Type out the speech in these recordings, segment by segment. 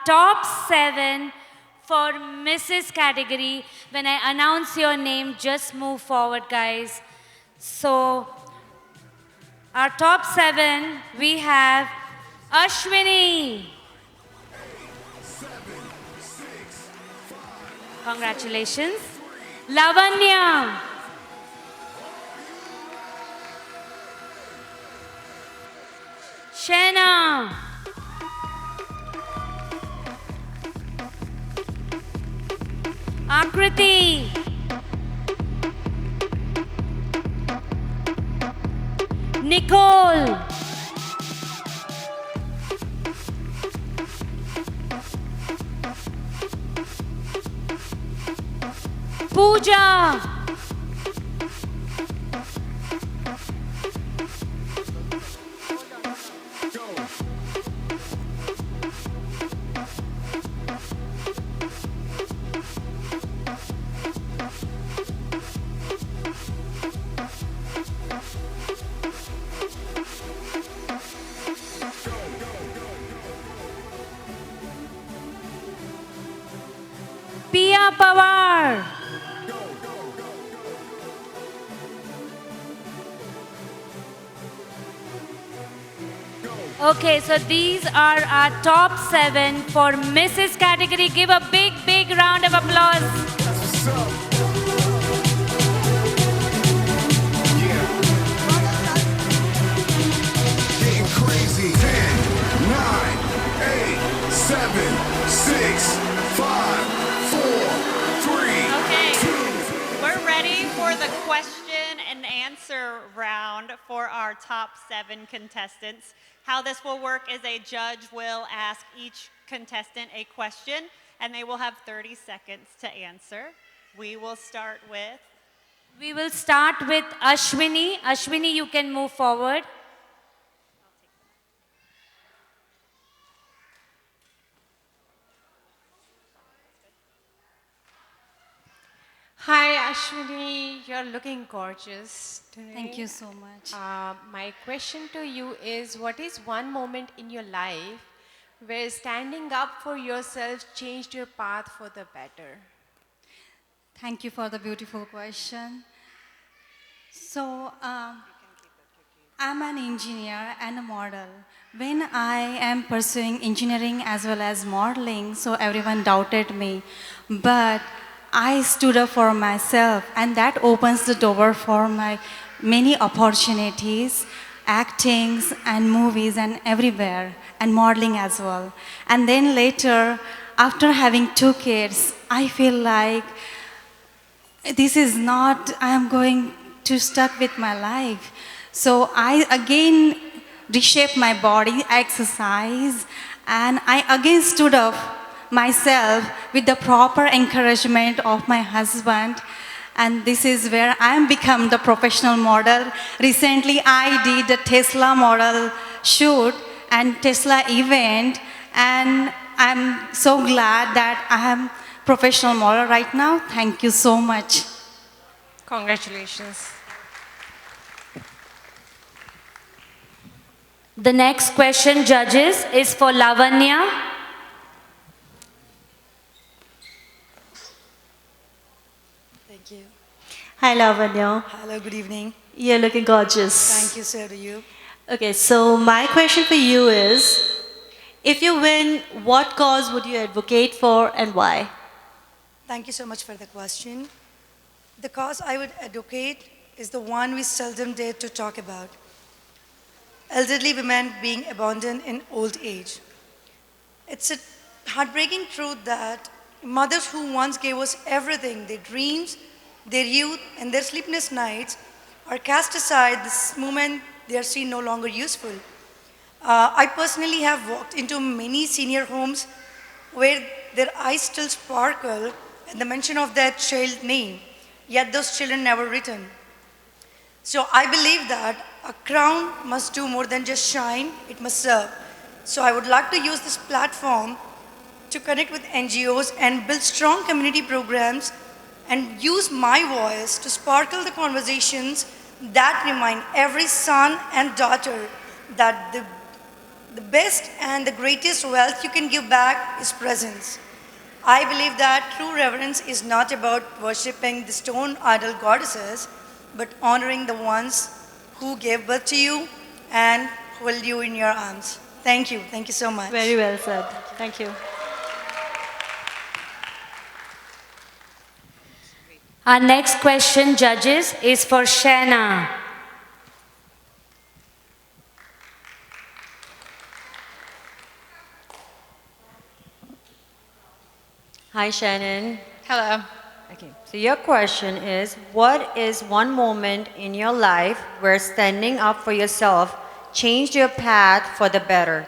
top 7 for Mrs. category. When I announce your name, just move forward, guys. So, our top 7, we have Ashwini. Congratulations. Lavanya. Shena. Akriti. Nicole. Pooja. Pia Pawar. Okay, so these are our top 7 for Mrs. category. Give a big, big round of applause. That's what's up. Yeah. Getting crazy. 10, 9, 8, 7, 6, 5, 4, 3, Okay, 2. we're ready for the question and answer round for our top 7 contestants. How this will work is a judge will ask each contestant a question, and they will have 30 seconds to answer. We will start with Ashwini. Ashwini, you can move forward. Hi, Ashwini. You're looking gorgeous today. Thank you so much. My question to you is what is one moment in your life where standing up for yourself changed your path for the better? Thank you for the beautiful question. So, I'm an engineer and a model. When I am pursuing engineering as well as modeling, so everyone doubted me. But I stood up for myself, and that opens the door for my many opportunities, actings and movies and everywhere, and modeling as well. And then later, after having 2 kids, I feel like this is not, I am going to stuck with my life. So I again reshaped my body, exercise, and I again stood up myself with the proper encouragement of my husband. And this is where I am become the professional model. Recently, I did a Tesla model shoot and Tesla event, and I'm so glad that I am professional model right now. Thank you so much. Congratulations. The next question, judges, is for Lavanya. Thank you. Hi, Lavanya. Hello, good evening. You're looking gorgeous. Thank you, sir, to you. Okay, so my question for you is, if you win, what cause would you advocate for and why? Thank you so much for the question. The cause I would advocate is the one we seldom dare to talk about. Elderly women being abandoned in old age. It's a heartbreaking truth that mothers who once gave us everything, their dreams, their youth, and their sleepless nights, are cast aside this moment they are seen no longer useful. I personally have walked into many senior homes where their eyes still sparkle at the mention of their child name, yet those children never return. So I believe that a crown must do more than just shine, it must serve. So I would like to use this platform to connect with NGOs and build strong community programs and use my voice to sparkle the conversations that remind every son and daughter that the The best and the greatest wealth you can give back is presence. I believe that true reverence is not about worshipping the stone idol goddesses, but honoring the ones who gave birth to you and hold you in your arms. Thank you. Thank you so much. Very well said. Thank you. Our next question, judges, is for Shana. Hi, Shannon. Hello. Okay, so your question is, what is one moment in your life where standing up for yourself changed your path for the better?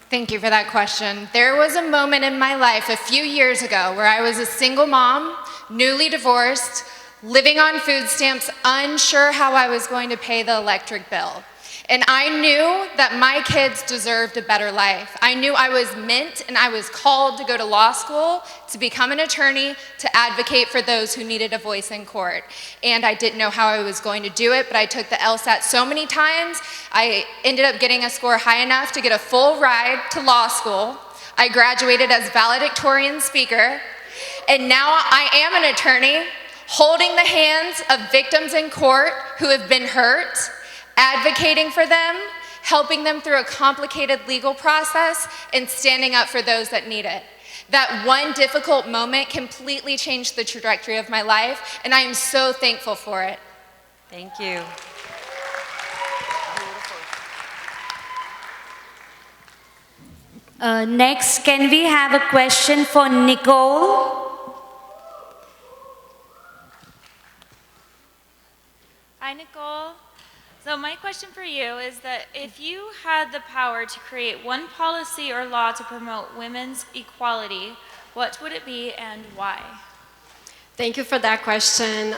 Thank you for that question. There was a moment in my life a few years ago where I was a single mom, newly divorced, living on food stamps, unsure how I was going to pay the electric bill. And I knew that my kids deserved a better life. I knew I was meant and I was called to go to law school, to become an attorney, to advocate for those who needed a voice in court. And I didn't know how I was going to do it, but I took the LSAT so many times, I ended up getting a score high enough to get a full ride to law school. I graduated as valedictorian speaker, and now I am an attorney holding the hands of victims in court who have been hurt, advocating for them, helping them through a complicated legal process, and standing up for those that need it. That one difficult moment completely changed the trajectory of my life, and I am so thankful for it. Thank you. Next, can we have a question for Nicole? Hi, Nicole. So my question for you is that if you had the power to create one policy or law to promote women's equality, what would it be and why? Thank you for that question.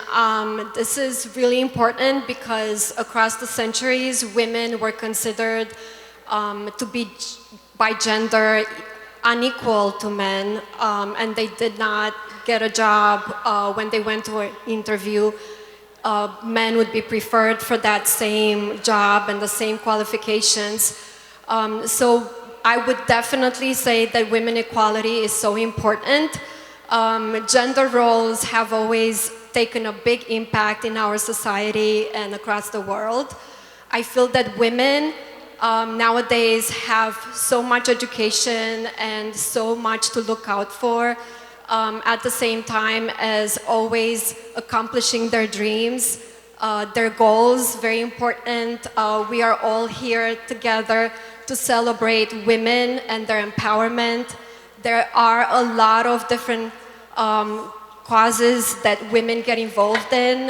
This is really important because across the centuries, women were considered to be by gender unequal to men, and they did not get a job when they went to an interview. Men would be preferred for that same job and the same qualifications. So I would definitely say that women equality is so important. Gender roles have always taken a big impact in our society and across the world. I feel that women nowadays have so much education and so much to look out for. At the same time as always accomplishing their dreams, their goals, very important. We are all here together to celebrate women and their empowerment. There are a lot of different causes that women get involved in.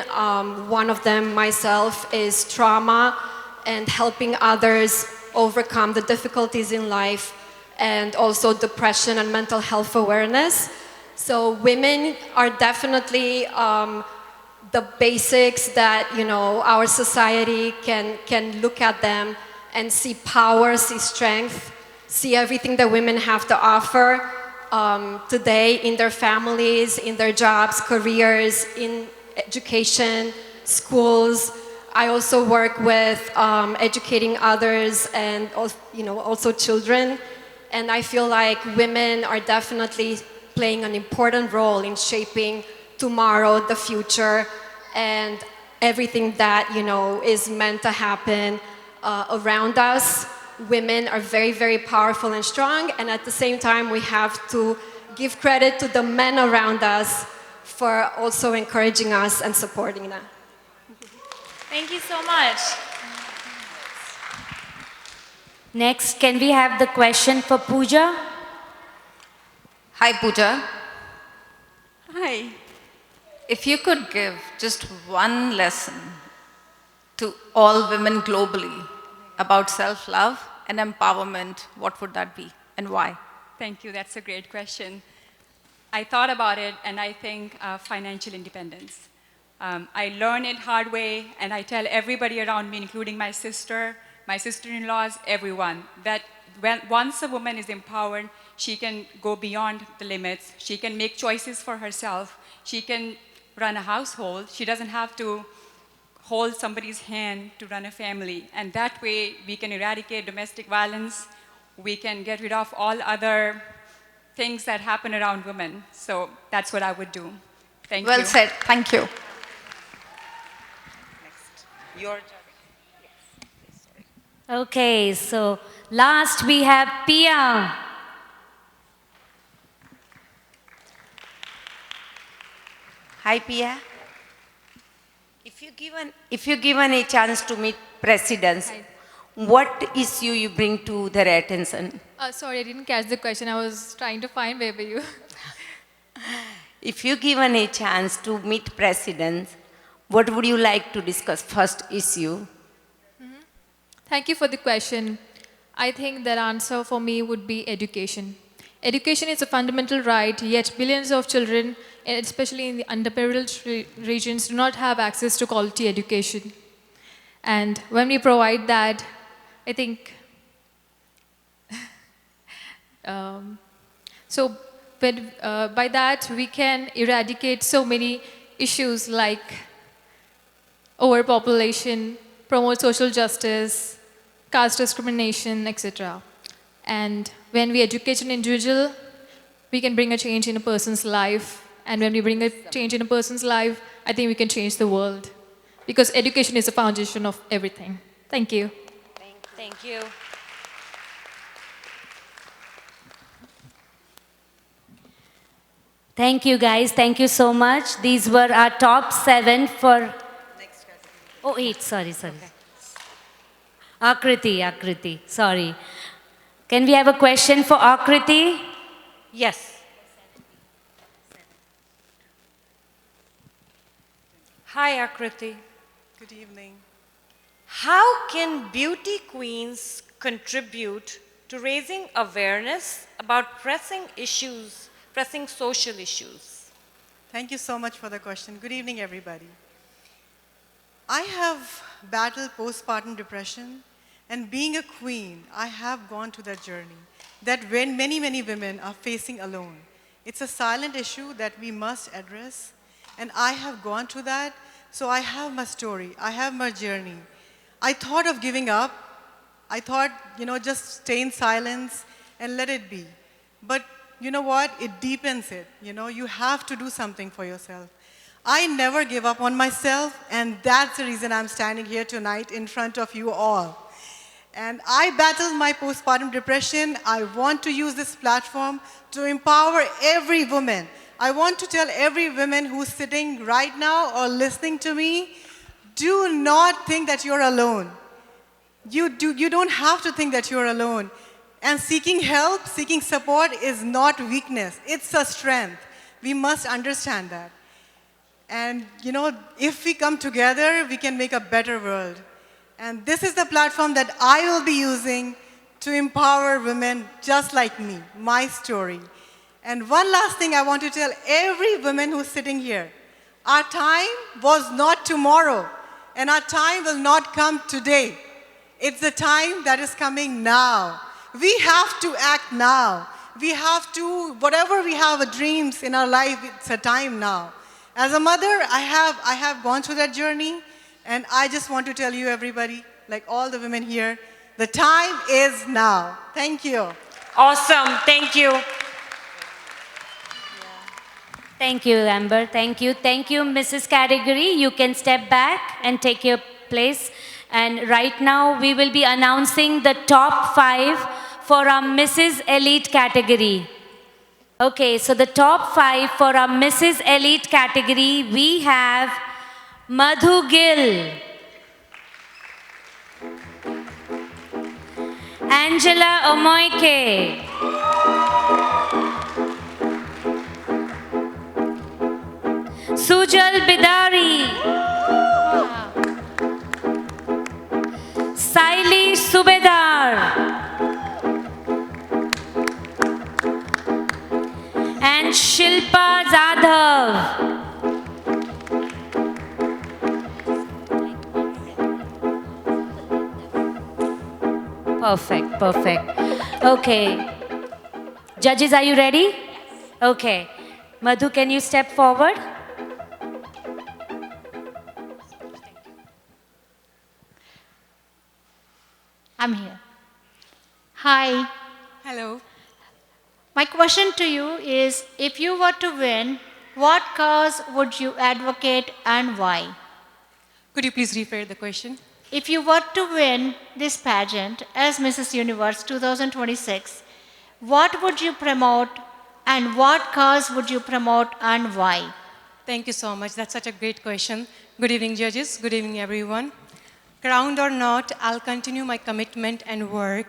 One of them, myself, is trauma and helping others overcome the difficulties in life, and also depression and mental health awareness. So women are definitely the basics that, you know, our society can look at them and see power, see strength, see everything that women have to offer today in their families, in their jobs, careers, in education, schools. I also work with educating others and also children. And I feel like women are definitely playing an important role in shaping tomorrow, the future, and everything that, you know, is meant to happen around us. Women are very, very powerful and strong, and at the same time, we have to give credit to the men around us for also encouraging us and supporting them. Thank you so much. Next, can we have the question for Pooja? Hi, Pooja. Hi. If you could give just one lesson to all women globally about self-love and empowerment, what would that be and why? Thank you. That's a great question. I thought about it, and I think financial independence. I learned it hard way, and I tell everybody around me, including my sister-in-laws, everyone, that once a woman is empowered, she can go beyond the limits. She can make choices for herself. She can run a household. She doesn't have to hold somebody's hand to run a family. And that way, we can eradicate domestic violence. We can get rid of all other things that happen around women. So that's what I would do. Thank you. Well said. Thank you. Your Okay, so last we have Pia. Hi, Pia. If you're given a chance to meet presidents, what issue you bring to their attention? Sorry, I didn't catch the question. I was trying to find where were you. If you're given a chance to meet presidents, what would you like to discuss first issue? Thank you for the question. I think that answer for me would be education. Education is a fundamental right, yet billions of children, especially in the underprivileged regions, do not have access to quality education. And when we provide that, I think, by that we can eradicate so many issues like overpopulation, promote social justice, caste discrimination, etc. And when we educate an individual, we can bring a change in a person's life. And when we bring a change in a person's life, I think we can change the world. Because education is the foundation of everything. Thank you. Thank you. Thank you, guys. Thank you so much. These were our top 7 for... Oh, 8. Sorry. Okay. Akriti. Sorry. Can we have a question for Akriti? Yes. Hi, Akriti. Good evening. How can beauty queens contribute to raising awareness about pressing social issues? Thank you so much for the question. Good evening, everybody. I have battled postpartum depression, and being a queen, I have gone through that journey that when many women are facing alone. It's a silent issue that we must address, and I have gone through that, so I have my story, I have my journey. I thought of giving up. I thought, just stay in silence and let it be. But you know what? It deepens it. You have to do something for yourself. I never give up on myself, and that's the reason I'm standing here tonight in front of you all. And I battled my postpartum depression. I want to use this platform to empower every woman. I want to tell every woman who's sitting right now or listening to me, do not think that you're alone. You don't have to think that you're alone. And seeking help, seeking support is not weakness. It's a strength. We must understand that. And, if we come together, we can make a better world. And this is the platform that I will be using to empower women just like me, my story. And one last thing I want to tell every woman who's sitting here. Our time was not tomorrow, and our time will not come today. It's the time that is coming now. We have to act now. We have to, whatever we have dreams in our life, it's a time now. As a mother, I have gone through that journey, and I just want to tell you, everybody, like all the women here, the time is now. Thank you. Awesome. Thank you. Thank you, Amber. Thank you. Thank you, Mrs. Category. You can step back and take your place. And right now, we will be announcing the top 5 for our Mrs. Elite category. Okay, so the top 5 for our Mrs. Elite category, we have Madhu Gill, Angela Omoike, Sujal Bidari, Saili Subedar, and Shilpa Zadhav. Perfect. Okay. Judges, are you ready? Yes. Okay. Madhu, can you step forward? I'm here. Hi. Hello. My question to you is, if you were to win, what cause would you advocate and why? Could you please rephrase the question? If you were to win this pageant as Mrs. Universe 2026, what would you promote and what cause would you promote and why? Thank you so much. That's such a great question. Good evening, judges. Good evening, everyone. Crowned or not, I'll continue my commitment and work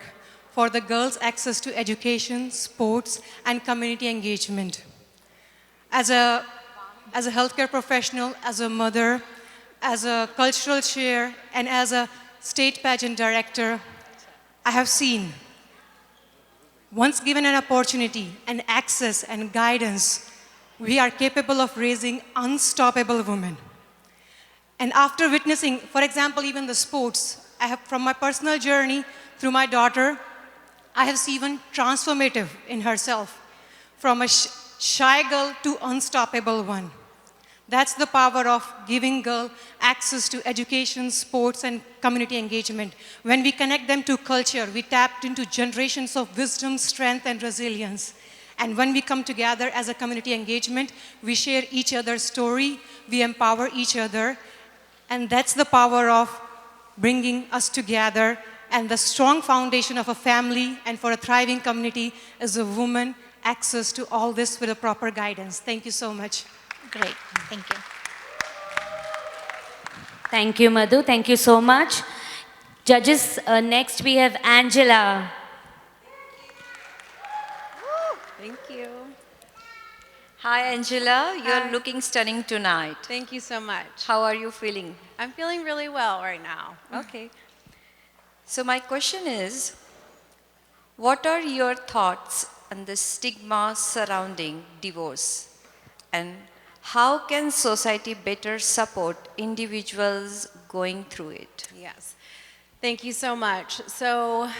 for the girls' access to education, sports, and community engagement. As a healthcare professional, as a mother, as a cultural chair, and as a state pageant director, I have seen, once given an opportunity and access and guidance, we are capable of raising unstoppable women. And after witnessing, for example, even the sports, I have, from my personal journey through my daughter, I have seen transformative in herself, from a shy girl to unstoppable one. That's the power of giving girl access to education, sports, and community engagement. When we connect them to culture, we tap into generations of wisdom, strength, and resilience. And when we come together as a community engagement, we share each other's story, we empower each other, and that's the power of bringing us together. And the strong foundation of a family and for a thriving community is a woman access to all this with a proper guidance. Thank you so much. Great, thank you. Thank you, Madhu. Thank you so much. Judges, next we have Angela. Thank you. Hi, Angela. You're looking stunning tonight. Thank you so much. How are you feeling? I'm feeling really well right now. Okay. So my question is, what are your thoughts on the stigma surrounding divorce? And how can society better support individuals going through it? Yes. Thank you so much. So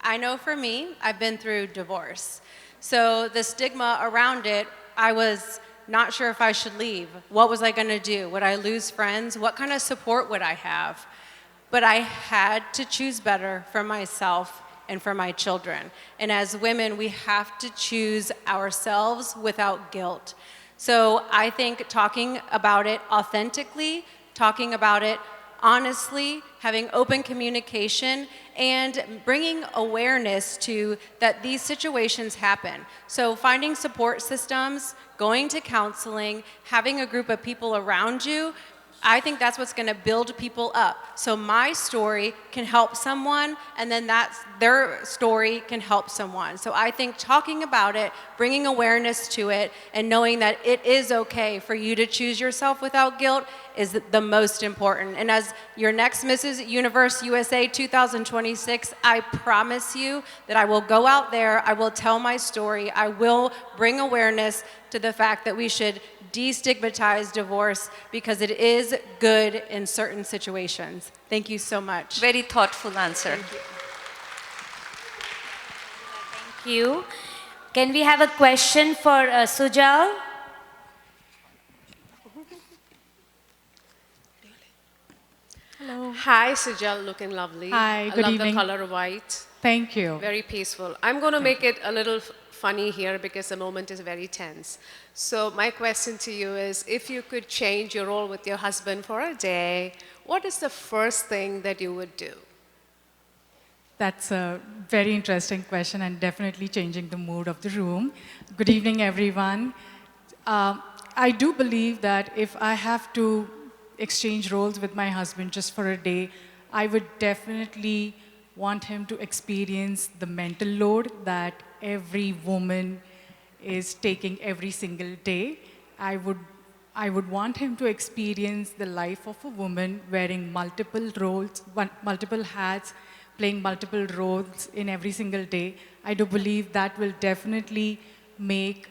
I know for me, I've been through divorce. So the stigma around it, I was not sure if I should leave. What was I going to do? Would I lose friends? What kind of support would I have? But I had to choose better for myself and for my children. And as women, we have to choose ourselves without guilt. So I think talking about it authentically, talking about it honestly, having open communication, and bringing awareness to that these situations happen. So finding support systems, going to counseling, having a group of people around you, I think that's what's going to build people up. So my story can help someone, and then their story can help someone. So I think talking about it, bringing awareness to it, and knowing that it is okay for you to choose yourself without guilt is the most important. And as your next Mrs. Universe USA 2026, I promise you that I will go out there, I will tell my story, I will bring awareness to the fact that we should destigmatize divorce because it is good in certain situations. Thank you so much. Very thoughtful answer. Thank you. Can we have a question for Sujal? Hello. Hi, Sujal, looking lovely. Hi, good I love evening. the color white. Thank you. Very peaceful. I'm going to make it a little funny here because the moment is very tense. So my question to you is, if you could change your role with your husband for a day, what is the first thing that you would do? That's a very interesting question and definitely changing the mood of the room. Good evening, everyone. I do believe that if I have to exchange roles with my husband just for a day, I would definitely want him to experience the mental load that every woman is taking every single day. I would want him to experience the life of a woman wearing multiple roles, multiple hats, playing multiple roles in every single day. I do believe that will definitely make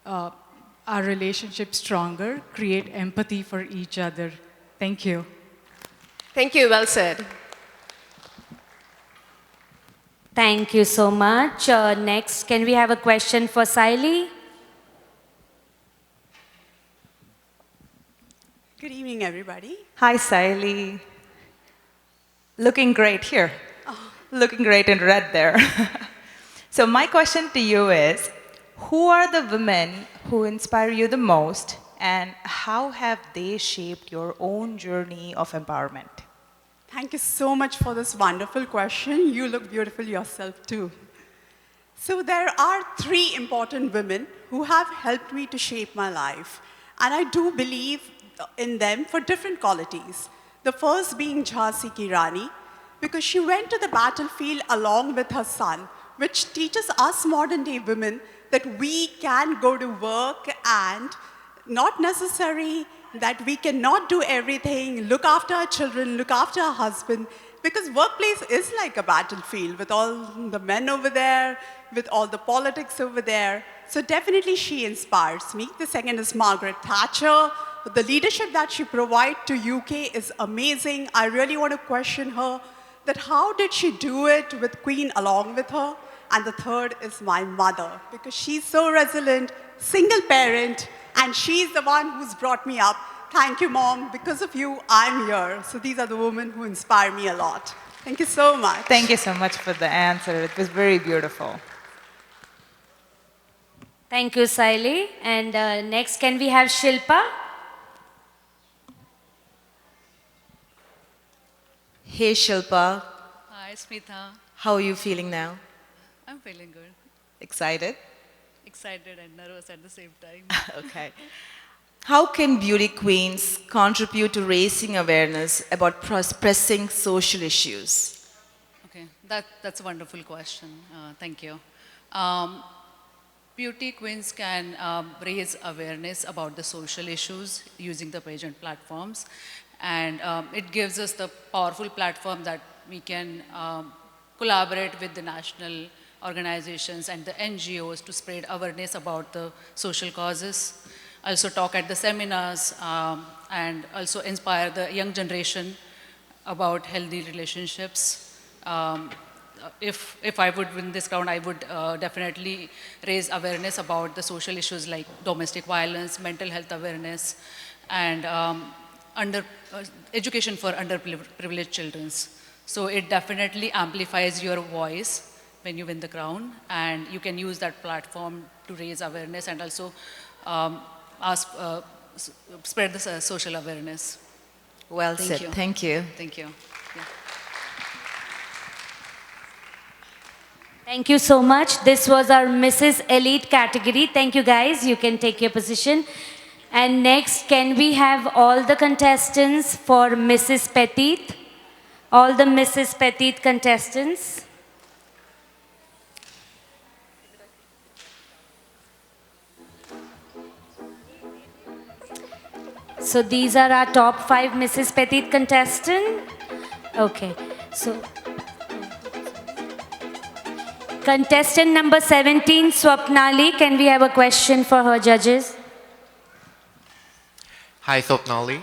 our relationship stronger, create empathy for each other. Thank you. Thank you, well said. Thank you so much. Next, can we have a question for Saili? Good evening, everybody. Hi, Saili. Looking great here. Oh, Looking great in red there. So my question to you is, who are the women who inspire you the most, and how have they shaped your own journey of empowerment? Thank you so much for this wonderful question. You look beautiful yourself too. So there are three important women who have helped me to shape my life. And I do believe in them for different qualities. The first being Jhansi Ki Rani, because she went to the battlefield along with her son, which teaches us modern day women that we can go to work and not necessary that we cannot do everything, look after our children, look after our husband, because workplace is like a battlefield with all the men over there, with all the politics over there. So definitely she inspires me. The second is Margaret Thatcher. The leadership that she provides to UK is amazing. I really want to question her that how did she do it with Queen along with her? And the third is my mother, because she's so resilient, single parent, and she's the one who's brought me up. Thank you, Mom. Because of you, I'm here. So these are the women who inspire me a lot. Thank you so much. Thank you so much for the answer. It was very beautiful. Thank you, Saili. And next, can we have Shilpa? Hey Shilpa, Hi, Smita. how are you feeling now? I'm feeling good. Excited? Excited and nervous at the same time. Okay. How can beauty queens contribute to raising awareness about pressing social issues? Okay, that's a wonderful question. Thank you. Beauty queens can raise awareness about the social issues using the pageant platforms. And it gives us the powerful platform that we can collaborate with the national organizations and the NGOs to spread awareness about the social causes. Also talk at the seminars and also inspire the young generation about healthy relationships. If I would win this crown, I would definitely raise awareness about the social issues like domestic violence, mental health awareness, and education for underprivileged children. So it definitely amplifies your voice when you win the crown, and you can use that platform to raise awareness and also spread the social awareness. Well said. Thank you. Thank you. Yeah. Thank you so much. This was our Mrs. Elite category. Thank you, guys. You can take your position. And next, can we have all the contestants for Mrs. Petit? All the Mrs. Petit contestants. So these are our top 5 Mrs. Petit contestants. Okay. So contestant number 17, Swapnali, can we have a question for her judges? Hi, Swapnali.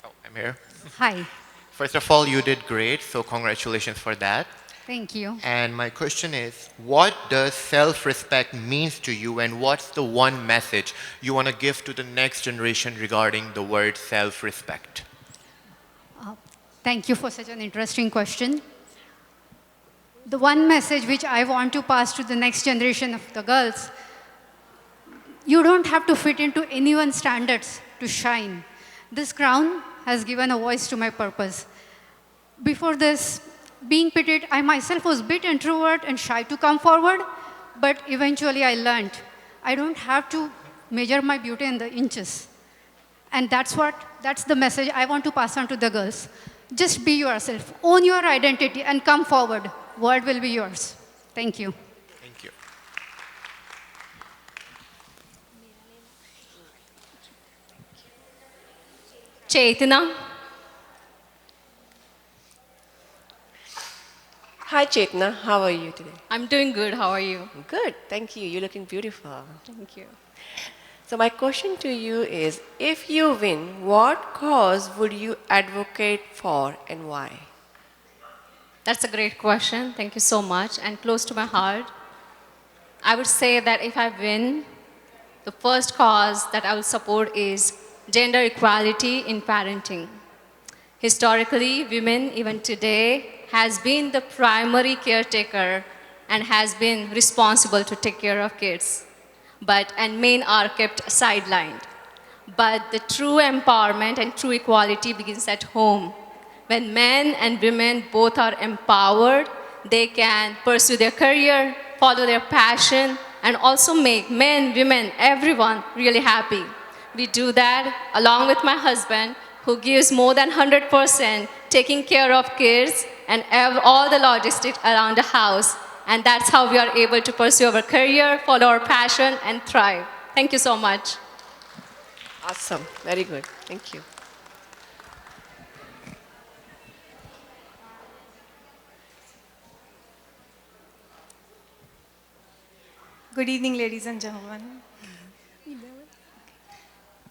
Oh, I'm here. Hi. First of all, you did great, so congratulations for that. Thank you. And my question is, what does self-respect means to you, and what's the one message you want to give to the next generation regarding the word self-respect? Thank you for such an interesting question. The one message which I want to pass to the next generation of the girls, you don't have to fit into anyone's standards to shine. This crown has given a voice to my purpose. Before this, being petite, I myself was a bit introvert and shy to come forward, but eventually I learned I don't have to measure my beauty in the inches. And that's the message I want to pass on to the girls. Just be yourself, own your identity, and come forward. World will be yours. Thank you. Thank you. Chetna. Hi Chetna, how are you today? I'm doing good. How are you? Good, thank you. You're looking beautiful. Thank you. So my question to you is, if you win, what cause would you advocate for and why? That's a great question. Thank you so much. And close to my heart. I would say that if I win, the first cause that I will support is gender equality in parenting. Historically, women, even today, has been the primary caretaker and has been responsible to take care of kids. And men are kept sidelined. But the true empowerment and true equality begins at home. When men and women both are empowered, they can pursue their career, follow their passion, and also make men, women, everyone really happy. We do that along with my husband, who gives more than 100% taking care of kids and all the logistics around the house. And that's how we are able to pursue our career, follow our passion, and thrive. Thank you so much. Awesome. Very good. Thank you. Good evening, ladies and gentlemen.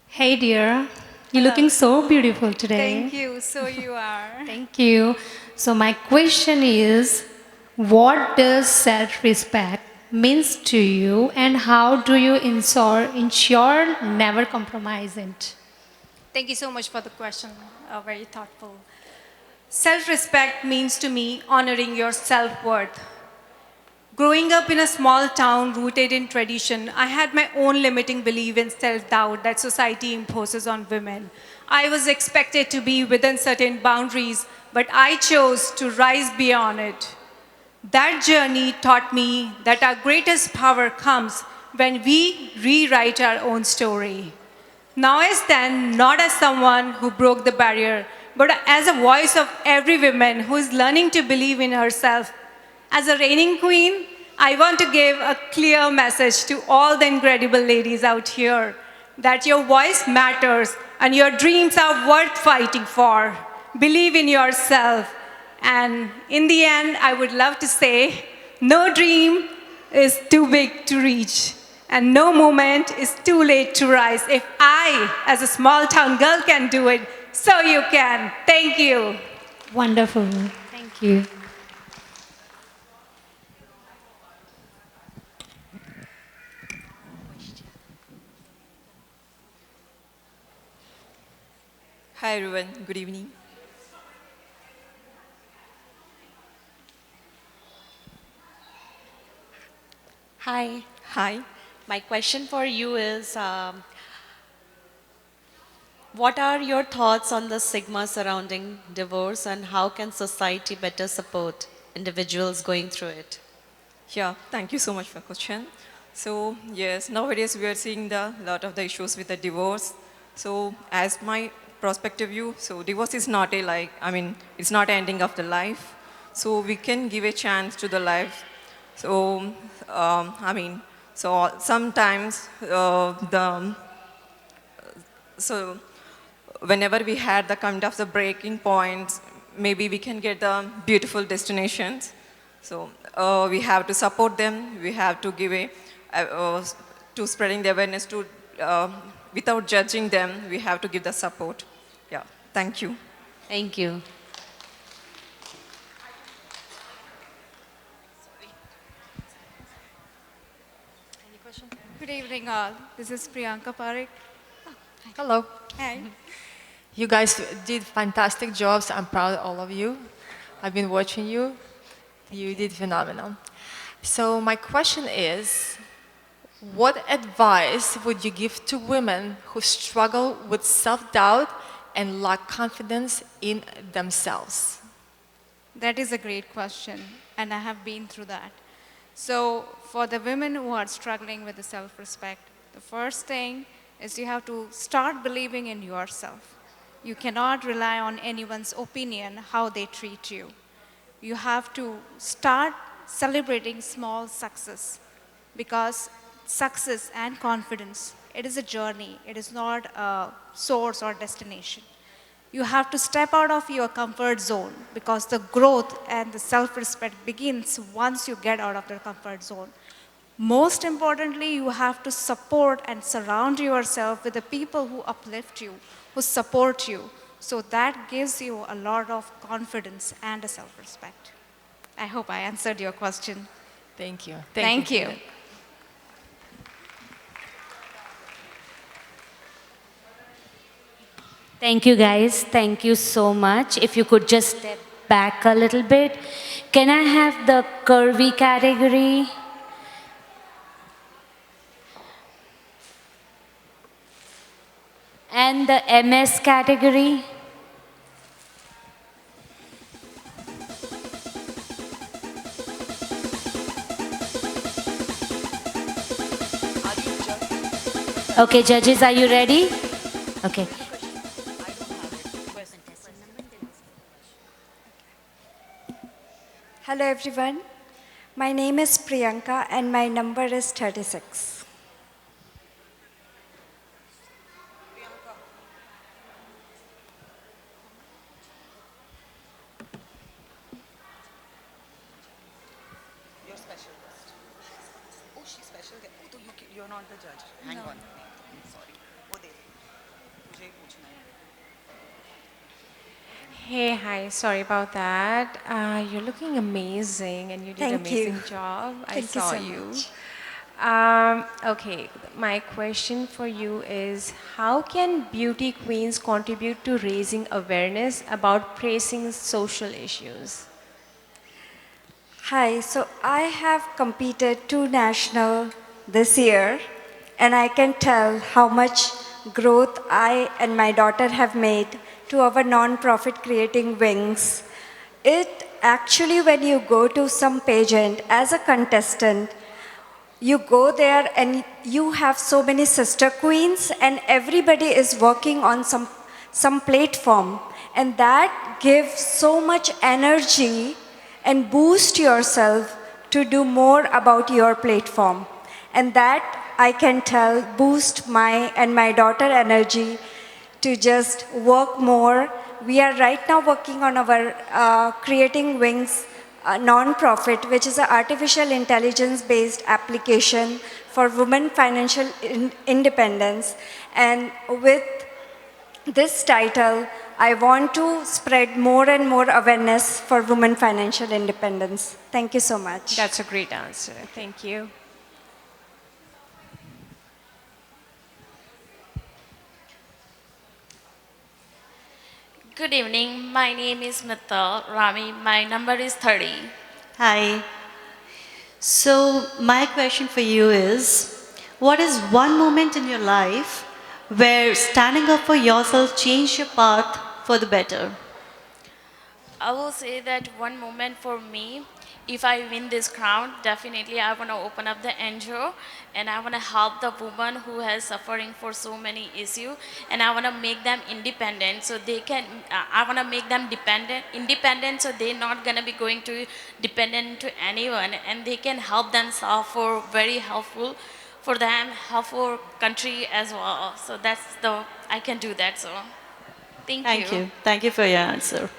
Hey, dear. You're looking so beautiful today. Thank you. So you are. Thank you. So my question is, what does self-respect means to you, and how do you ensure never compromise it? Thank you so much for the question. Very thoughtful. Self-respect means to me honoring your self-worth. Growing up in a small town rooted in tradition, I had my own limiting belief in self-doubt that society imposes on women. I was expected to be within certain boundaries, but I chose to rise beyond it. That journey taught me that our greatest power comes when we rewrite our own story. Now I stand not as someone who broke the barrier, but as a voice of every woman who is learning to believe in herself. As a reigning queen, I want to give a clear message to all the incredible ladies out here that your voice matters and your dreams are worth fighting for. Believe in yourself. And in the end, I would love to say, no dream is too big to reach, and no moment is too late to rise. If I, as a small town girl, can do it, so you can. Thank you. Wonderful. Thank you. Hi everyone, good evening. Hi. Hi. My question for you is, what are your thoughts on the stigma surrounding divorce, and how can society better support individuals going through it? Yeah, thank you so much for the question. So yes, nowadays we are seeing a lot of the issues with the divorce. So as my perspective view, so divorce is not it's not ending of the life. So we can give a chance to the life. So so sometimes so whenever we had the kind of the breaking points, maybe we can get the beautiful destinations. So we have to support them. We have to give to spreading the awareness to without judging them. We have to give the support. Yeah. Thank you. Thank you. Good evening all. This is Priyanka Parekh. Hello. Hi. You guys did fantastic jobs. I'm proud of all of you. I've been watching you. You did phenomenal. So my question is, what advice would you give to women who struggle with self-doubt and lack confidence in themselves? That is a great question, and I have been through that. So for the women who are struggling with the self-respect, the first thing is you have to start believing in yourself. You cannot rely on anyone's opinion, how they treat you. You have to start celebrating small success, because success and confidence, it is a journey. It is not a source or destination. You have to step out of your comfort zone, because the growth and the self-respect begins once you get out of the comfort zone. Most importantly, you have to support and surround yourself with the people who uplift you, who support you. So that gives you a lot of confidence and a self-respect. I hope I answered your question. Thank you. Thank you. Thank you, guys. Thank you so much. If you could just step back a little bit. Can I have the curvy category? And the MS category? Okay, judges, are you ready? Okay. Hello everyone. My name is Priyanka and my number is 36. You're special guest. Oh, she's special guest. Oh, so you're not the judge. Hang on. Sorry. Oh, there. मुझे ही पूछना है. Hey, hi, sorry about that. You're looking amazing and you did an Thank you. amazing job. I Thank you saw so you. much. Okay, my question for you is how can beauty queens contribute to raising awareness about pressing social issues? Hi, so I have competed 2 national this year and I can tell how much growth I and my daughter have made to our non-profit Creating Wings. It actually, when you go to some pageant as a contestant, you go there and you have so many sister queens and everybody is working on some platform, and that gives so much energy and boost yourself to do more about your platform. And that I can tell boost my and my daughter energy to just work more. We are right now working on our Creating Wings non-profit, which is an artificial intelligence-based application for women financial independence. And with this title, I want to spread more and more awareness for women financial independence. Thank you so much. That's a great answer. Thank you. Good evening. My name is Mita Rami. My number is 30. Hi. So, my question for you is what is one moment in your life where standing up for yourself changed your path for the better? I will say that one moment for me, if I win this crown, definitely I want to open up the NGO and I want to help the woman who has suffering for so many issues, and I want to make them independent so they can, I want to make them independent so they're not going to be going to dependent to anyone, and they can help themselves for very helpful for them, helpful country as well. So that's the, I can do that, so thank you. Thank you. Thank you for your answer.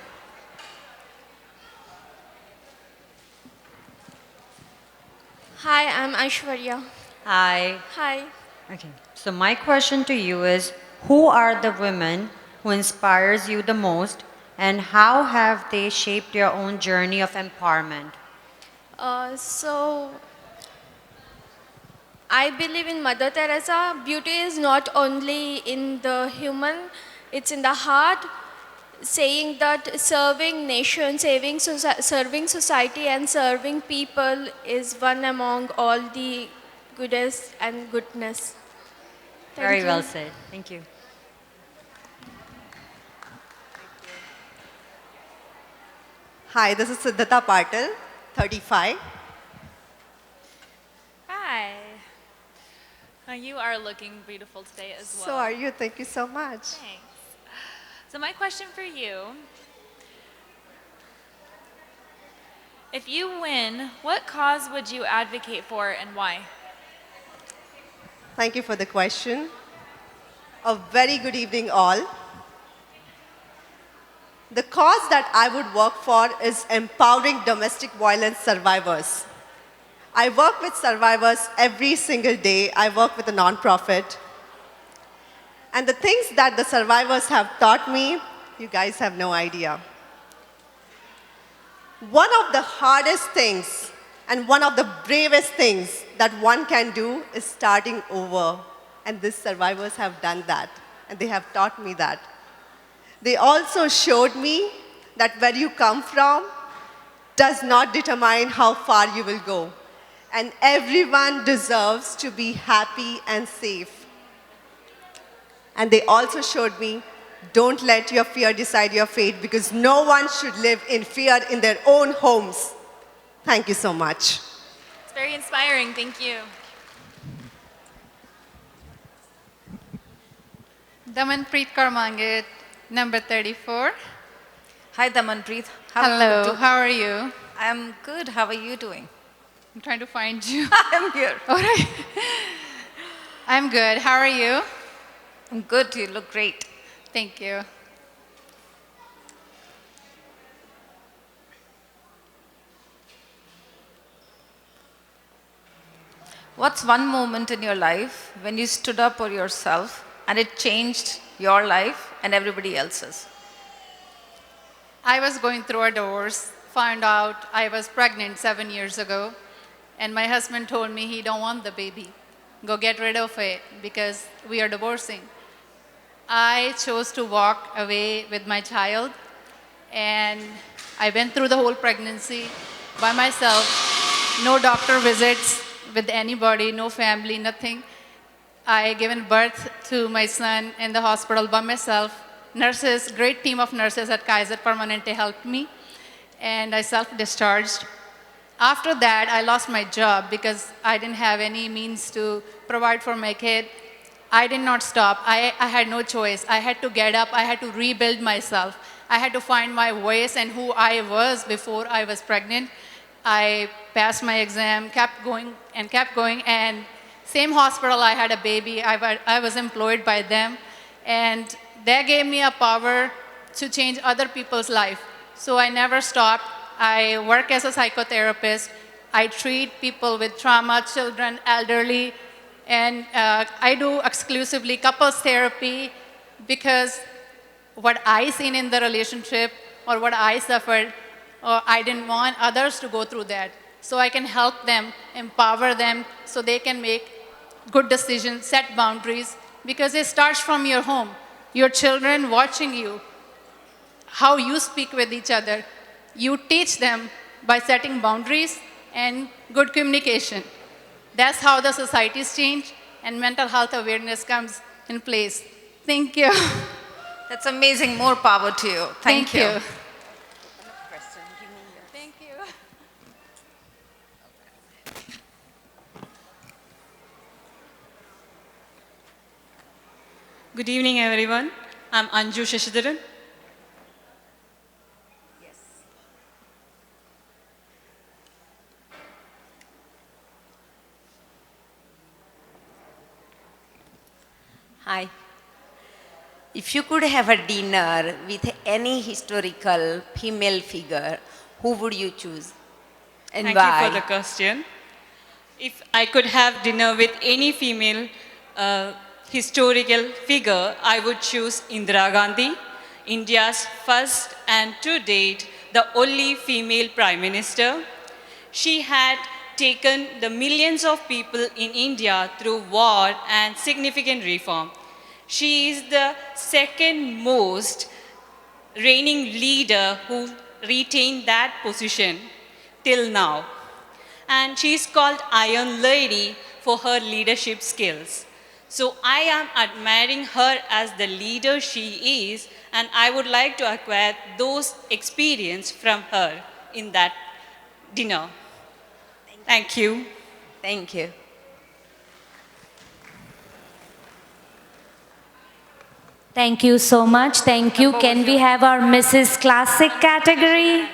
Hi, I'm Aishwarya. Hi. Hi. Okay. So my question to you is, who are the women who inspires you the most, and how have they shaped your own journey of empowerment? So, I believe in Mother Teresa. Beauty is not only in the human, it's in the heart, saying that serving nation, serving society and serving people is one among all the goodness and goodness. Thank Very you. well said. Thank you. Hi, this is Siddhartha Patil, 35. Hi. You are looking beautiful today as well. So are you. Thank you so much. Thanks. So my question for you, if you win, what cause would you advocate for and why? Thank you for the question. A very good evening all. The cause that I would work for is empowering domestic violence survivors. I work with survivors every single day. I work with a nonprofit. And the things that the survivors have taught me, you guys have no idea. One of the hardest things and one of the bravest things that one can do is starting over. And these survivors have done that, and they have taught me that. They also showed me that where you come from does not determine how far you will go. And everyone deserves to be happy and safe. And they also showed me, don't let your fear decide your fate, because no one should live in fear in their own homes. Thank you so much. It's very inspiring. Thank you. Damanpreet Karmangit, number 34. Hi, Damanpreet. Hello, how are you? I'm good. How are you doing? I'm trying to find you. I'm here. All right. I'm good. How are you? I'm good. You look great. Thank you. What's one moment in your life when you stood up for yourself and it changed your life and everybody else's? I was going through a divorce, found out I was pregnant 7 years ago, and my husband told me he don't want the baby. Go get rid of it because we are divorcing. I chose to walk away with my child, and I went through the whole pregnancy by myself, no doctor visits with anybody, no family, nothing. I given birth to my son in the hospital by myself. Nurses, great team of nurses at Kaiser Permanente helped me, and I self-discharged. After that, I lost my job because I didn't have any means to provide for my kid. I did not stop. I had no choice. I had to get up. I had to rebuild myself. I had to find my voice and who I was before I was pregnant. I passed my exam, kept going, and same hospital I had a baby. I was employed by them, and they gave me a power to change other people's life. So I never stopped. I work as a psychotherapist. I treat people with trauma, children, elderly, and I do exclusively couples therapy because what I seen in the relationship or what I suffered, I didn't want others to go through that. So I can help them, empower them so they can make good decisions, set boundaries, because it starts from your home. Your children watching you, how you speak with each other. You teach them by setting boundaries and good communication. That's how the societies change and mental health awareness comes in place. Thank you. That's amazing. More power to you. Thank you. Thank you. Good evening, everyone. I'm Anju Shashidharan. Hi. If you could have a dinner with any historical female figure, who would you choose and Thank why? you for the question. If I could have dinner with any female historical figure, I would choose Indira Gandhi, India's first and to date the only female Prime Minister. She had taken the millions of people in India through war and significant reform. She is the second most reigning leader who retained that position till now. And she is called Iron Lady for her leadership skills. So I am admiring her as the leader she is, and I would like to acquire those experience from her in that dinner. Thank you. Thank you. Thank you so much. Thank you. Can we have our Mrs. Classic category?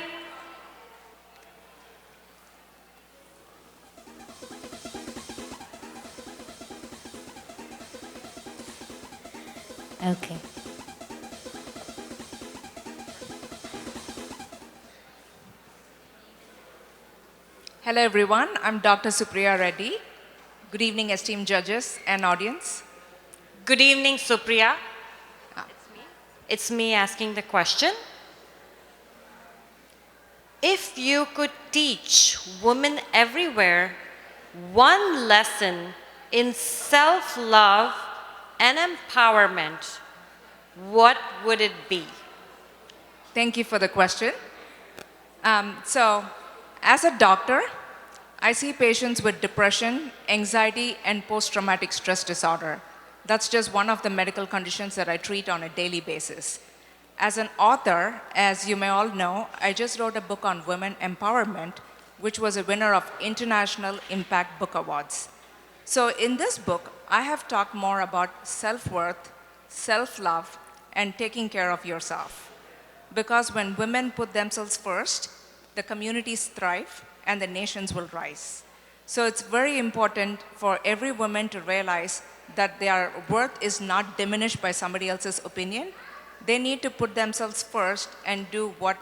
Okay. Hello everyone, I'm Dr. Supriya Reddy. Good evening esteemed judges and audience. Good evening, Supriya. It's me asking the question. If you could teach women everywhere one lesson in self-love and empowerment, what would it be? Thank you for the question. So, as a doctor, I see patients with depression, anxiety, and post-traumatic stress disorder. That's just one of the medical conditions that I treat on a daily basis. As an author, as you may all know, I just wrote a book on women empowerment, which was a winner of International Impact Book Awards. So in this book, I have talked more about self-worth, self-love, and taking care of yourself. Because when women put themselves first, the communities thrive and the nations will rise. So it's very important for every woman to realize that their worth is not diminished by somebody else's opinion. They need to put themselves first and do what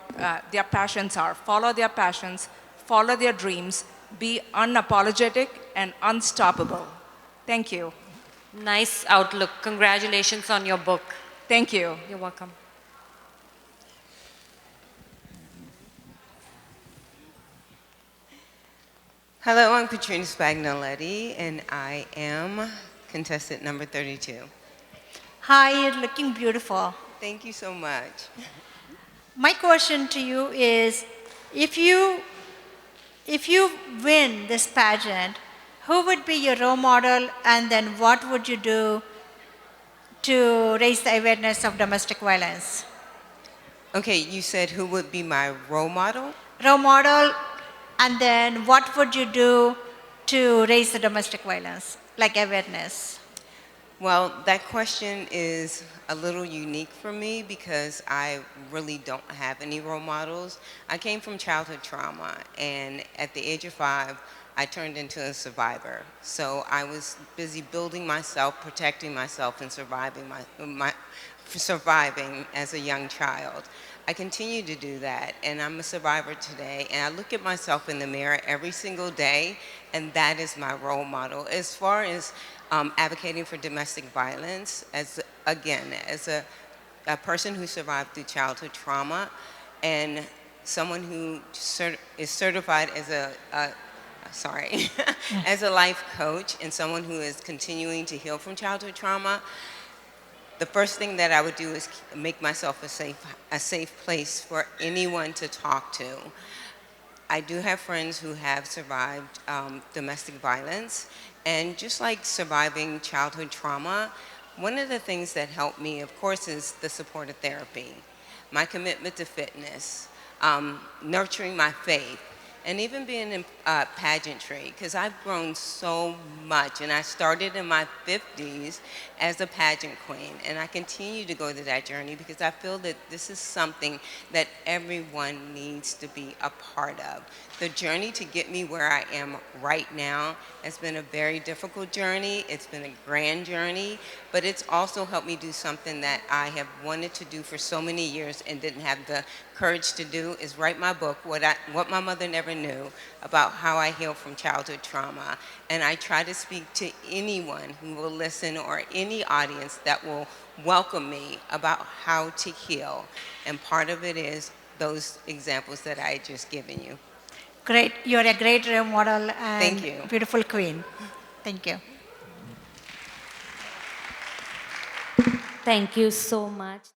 their passions are. Follow their passions, follow their dreams, be unapologetic and unstoppable. Thank you. Nice outlook. Congratulations on your book. Thank you. You're welcome. Hello, I'm Katrina Spagnoletti, and I am contestant number 32. Hi, you're looking beautiful. Thank you so much. My question to you is, if you win this pageant, who would be your role model, and then what would you do to raise the awareness of domestic violence? Okay, you said who would be my role model? Role model, and then what would you do to raise the domestic violence, like awareness? Well, that question is a little unique for me because I really don't have any role models. I came from childhood trauma, and at the age of 5, I turned into a survivor. So I was busy building myself, protecting myself, and surviving as a young child. I continue to do that, and I'm a survivor today, and I look at myself in the mirror every single day, and that is my role model. As far as advocating for domestic violence, as a person who survived through childhood trauma, and someone who is certified as as a life coach, and someone who is continuing to heal from childhood trauma, the first thing that I would do is make myself a safe place for anyone to talk to. I do have friends who have survived domestic violence, and just like surviving childhood trauma, one of the things that helped me, of course, is the supportive therapy, my commitment to fitness, nurturing my faith, and even being in pageantry, because I've grown so much, and I started in my 50s as a pageant queen, and I continue to go to that journey because I feel that this is something that everyone needs to be a part of. The journey to get me where I am right now has been a very difficult journey. It's been a grand journey, but it's also helped me do something that I have wanted to do for so many years and didn't have the courage to do, is write my book, What My Mother Never Knew, about how I healed from childhood trauma. And I try to speak to anyone who will listen or any audience that will welcome me about how to heal. And part of it is those examples that I had just given you. Great. You're a great role model and Thank you. Beautiful queen. Thank you. Thank you so much.